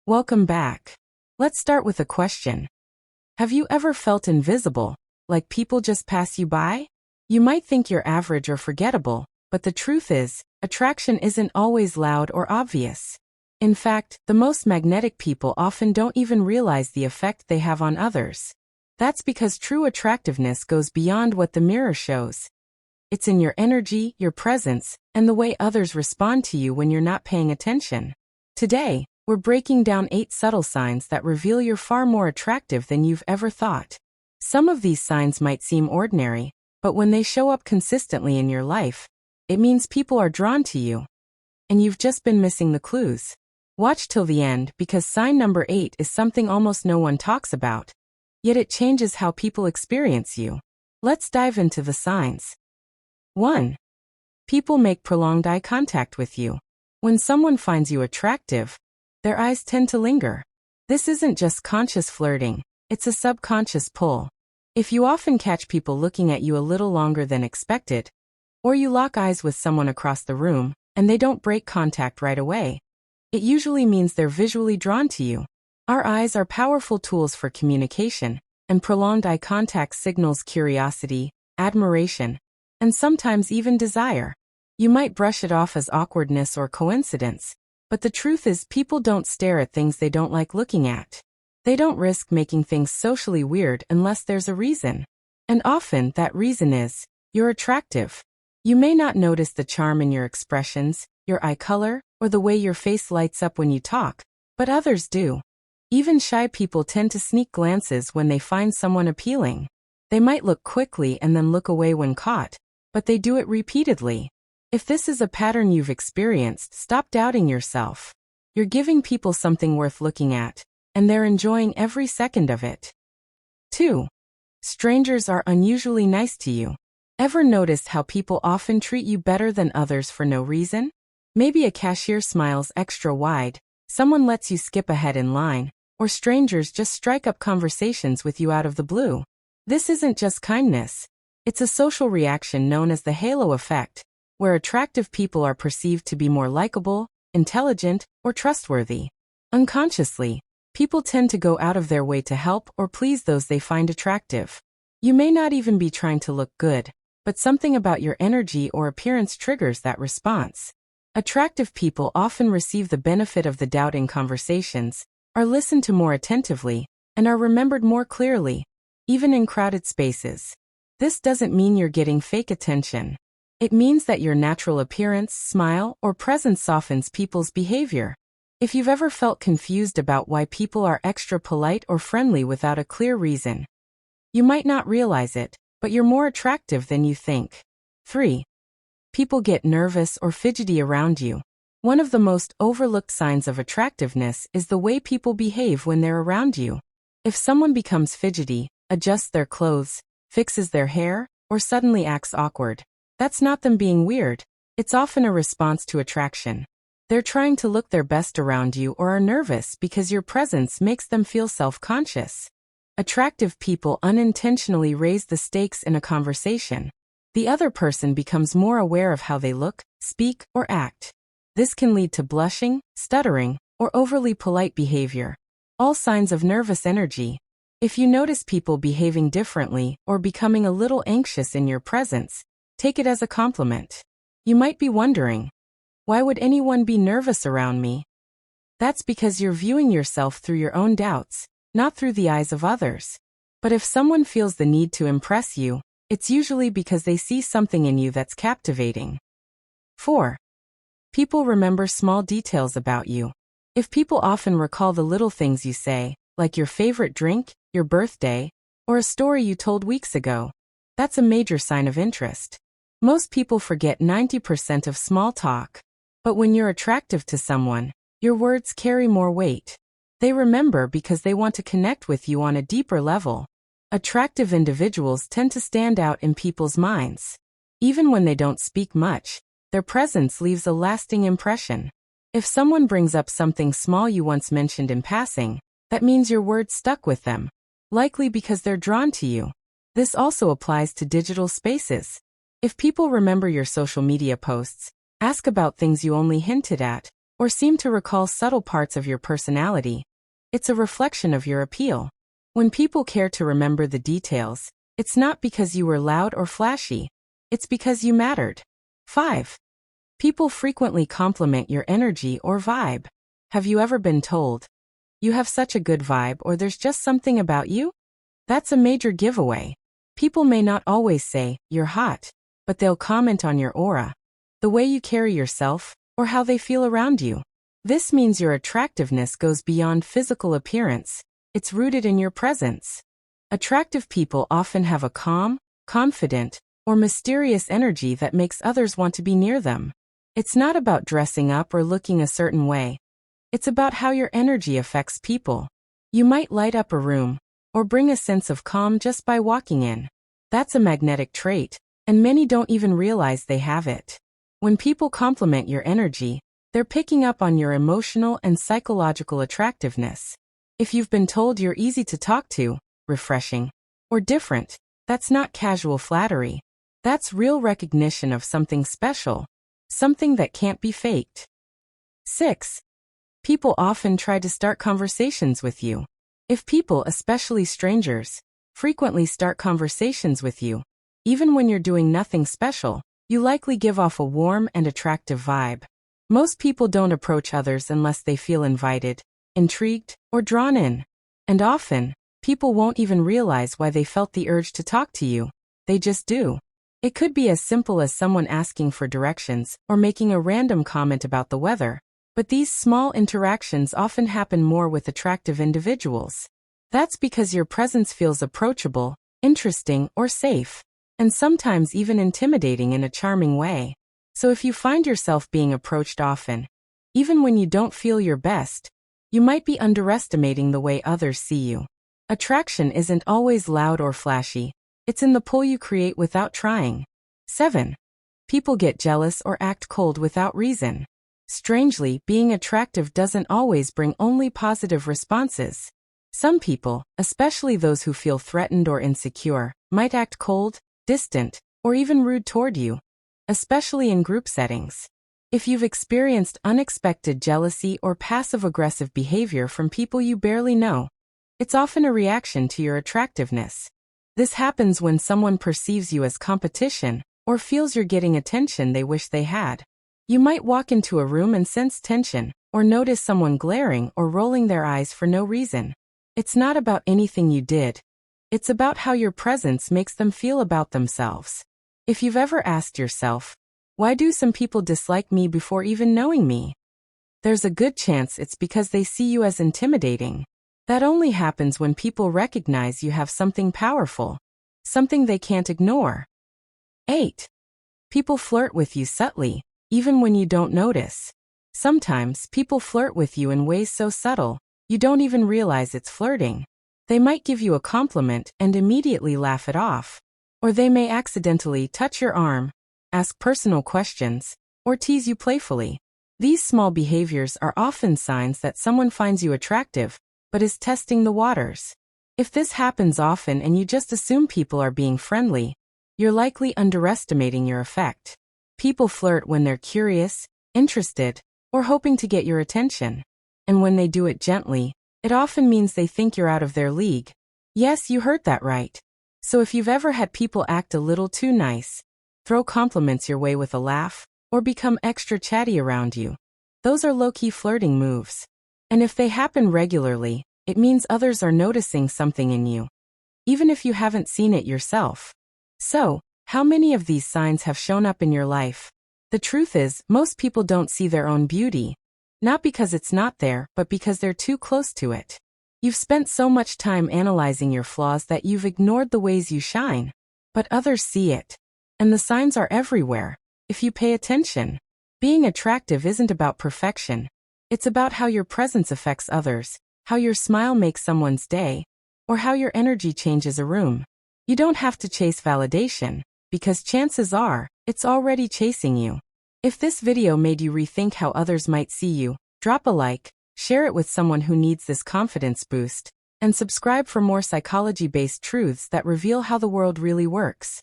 Welcome back. Let's start with a question. Have you ever felt invisible, like people just pass you by? You might think you're average or forgettable, but the truth is, attraction isn't always loud or obvious. In fact, the most magnetic people often don't even realize the effect they have on others. That's because true attractiveness goes beyond what the mirror shows. It's in your energy, your presence, and the way others respond to you when you're not paying attention. Today, we're breaking down 8 subtle signs that reveal you're far more attractive than you've ever thought. Some of these signs might seem ordinary, but when they show up consistently in your life, it means people are drawn to you. And you've just been missing the clues. Watch till the end because sign number 8 is something almost no one talks about. Yet it changes how people experience you. Let's dive into the signs. 1. People make prolonged eye contact with you. When someone finds you attractive, their eyes tend to linger. This isn't just conscious flirting, it's a subconscious pull. If you often catch people looking at you a little longer than expected, or you lock eyes with someone across the room, and they don't break contact right away, it usually means they're visually drawn to you. Our eyes are powerful tools for communication, and prolonged eye contact signals curiosity, admiration, and sometimes even desire. You might brush it off as awkwardness or coincidence, but the truth is people don't stare at things they don't like looking at. They don't risk making things socially weird unless there's a reason. And often that reason is, you're attractive. You may not notice the charm in your expressions, your eye color, or the way your face lights up when you talk, but others do. Even shy people tend to sneak glances when they find someone appealing. They might look quickly and then look away when caught, but they do it repeatedly. If this is a pattern you've experienced, stop doubting yourself. You're giving people something worth looking at, and they're enjoying every second of it. 2. Strangers are unusually nice to you. Ever noticed how people often treat you better than others for no reason? Maybe a cashier smiles extra wide, someone lets you skip ahead in line, or strangers just strike up conversations with you out of the blue. This isn't just kindness. It's a social reaction known as the halo effect, where attractive people are perceived to be more likable, intelligent, or trustworthy. Unconsciously, people tend to go out of their way to help or please those they find attractive. You may not even be trying to look good, but something about your energy or appearance triggers that response. Attractive people often receive the benefit of the doubt in conversations, are listened to more attentively, and are remembered more clearly, even in crowded spaces. This doesn't mean you're getting fake attention. It means that your natural appearance, smile, or presence softens people's behavior. If you've ever felt confused about why people are extra polite or friendly without a clear reason, you might not realize it, but you're more attractive than you think. 3. People get nervous or fidgety around you. One of the most overlooked signs of attractiveness is the way people behave when they're around you. If someone becomes fidgety, adjusts their clothes, fixes their hair, or suddenly acts awkward, that's not them being weird. It's often a response to attraction. They're trying to look their best around you or are nervous because your presence makes them feel self-conscious. Attractive people unintentionally raise the stakes in a conversation. The other person becomes more aware of how they look, speak, or act. This can lead to blushing, stuttering, or overly polite behavior. All signs of nervous energy. If you notice people behaving differently or becoming a little anxious in your presence, take it as a compliment. You might be wondering, why would anyone be nervous around me? That's because you're viewing yourself through your own doubts, not through the eyes of others. But if someone feels the need to impress you, it's usually because they see something in you that's captivating. 4. People remember small details about you. If people often recall the little things you say, like your favorite drink, your birthday, or a story you told weeks ago, that's a major sign of interest. Most people forget 90% of small talk. But when you're attractive to someone, your words carry more weight. They remember because they want to connect with you on a deeper level. Attractive individuals tend to stand out in people's minds. Even when they don't speak much, their presence leaves a lasting impression. If someone brings up something small you once mentioned in passing, that means your words stuck with them, likely because they're drawn to you. This also applies to digital spaces. If people remember your social media posts, ask about things you only hinted at, or seem to recall subtle parts of your personality. It's a reflection of your appeal. When people care to remember the details, it's not because you were loud or flashy. It's because you mattered. 5. People frequently compliment your energy or vibe. Have you ever been told, "You have such a good vibe," or "There's just something about you"? That's a major giveaway. People may not always say, "You're hot," but they'll comment on your aura, the way you carry yourself, or how they feel around you. This means your attractiveness goes beyond physical appearance. It's rooted in your presence. Attractive people often have a calm, confident, or mysterious energy that makes others want to be near them. It's not about dressing up or looking a certain way. It's about how your energy affects people. You might light up a room, or bring a sense of calm just by walking in. That's a magnetic trait, and many don't even realize they have it. When people compliment your energy, they're picking up on your emotional and psychological attractiveness. If you've been told you're easy to talk to, refreshing, or different, that's not casual flattery. That's real recognition of something special, something that can't be faked. 6. People often try to start conversations with you. If people, especially strangers, frequently start conversations with you, even when you're doing nothing special, you likely give off a warm and attractive vibe. Most people don't approach others unless they feel invited, intrigued, or drawn in. And often, people won't even realize why they felt the urge to talk to you. They just do. It could be as simple as someone asking for directions or making a random comment about the weather. But these small interactions often happen more with attractive individuals. That's because your presence feels approachable, interesting, or safe, and sometimes even intimidating in a charming way. So if you find yourself being approached often, even when you don't feel your best, you might be underestimating the way others see you. Attraction isn't always loud or flashy. It's in the pull you create without trying. 7. People get jealous or act cold without reason. Strangely, being attractive doesn't always bring only positive responses. Some people, especially those who feel threatened or insecure, might act cold, distant, or even rude toward you, especially in group settings. If you've experienced unexpected jealousy or passive-aggressive behavior from people you barely know, it's often a reaction to your attractiveness. This happens when someone perceives you as competition or feels you're getting attention they wish they had. You might walk into a room and sense tension, or notice someone glaring or rolling their eyes for no reason. It's not about anything you did. It's about how your presence makes them feel about themselves. If you've ever asked yourself, "Why do some people dislike me before even knowing me?" There's a good chance it's because they see you as intimidating. That only happens when people recognize you have something powerful, something they can't ignore. 8. People flirt with you subtly, even when you don't notice. Sometimes people flirt with you in ways so subtle, you don't even realize it's flirting. They might give you a compliment and immediately laugh it off. Or they may accidentally touch your arm, ask personal questions, or tease you playfully. These small behaviors are often signs that someone finds you attractive, but is testing the waters. If this happens often and you just assume people are being friendly, you're likely underestimating your effect. People flirt when they're curious, interested, or hoping to get your attention. And when they do it gently, it often means they think you're out of their league. Yes, you heard that right. So if you've ever had people act a little too nice, throw compliments your way with a laugh, or become extra chatty around you, those are low-key flirting moves. And if they happen regularly, it means others are noticing something in you, even if you haven't seen it yourself. So, how many of these signs have shown up in your life? The truth is, most people don't see their own beauty, not because it's not there, but because they're too close to it. You've spent so much time analyzing your flaws that you've ignored the ways you shine. But others see it. And the signs are everywhere, if you pay attention. Being attractive isn't about perfection. It's about how your presence affects others, how your smile makes someone's day, or how your energy changes a room. You don't have to chase validation, because chances are, it's already chasing you. If this video made you rethink how others might see you, drop a like, share it with someone who needs this confidence boost, and subscribe for more psychology-based truths that reveal how the world really works.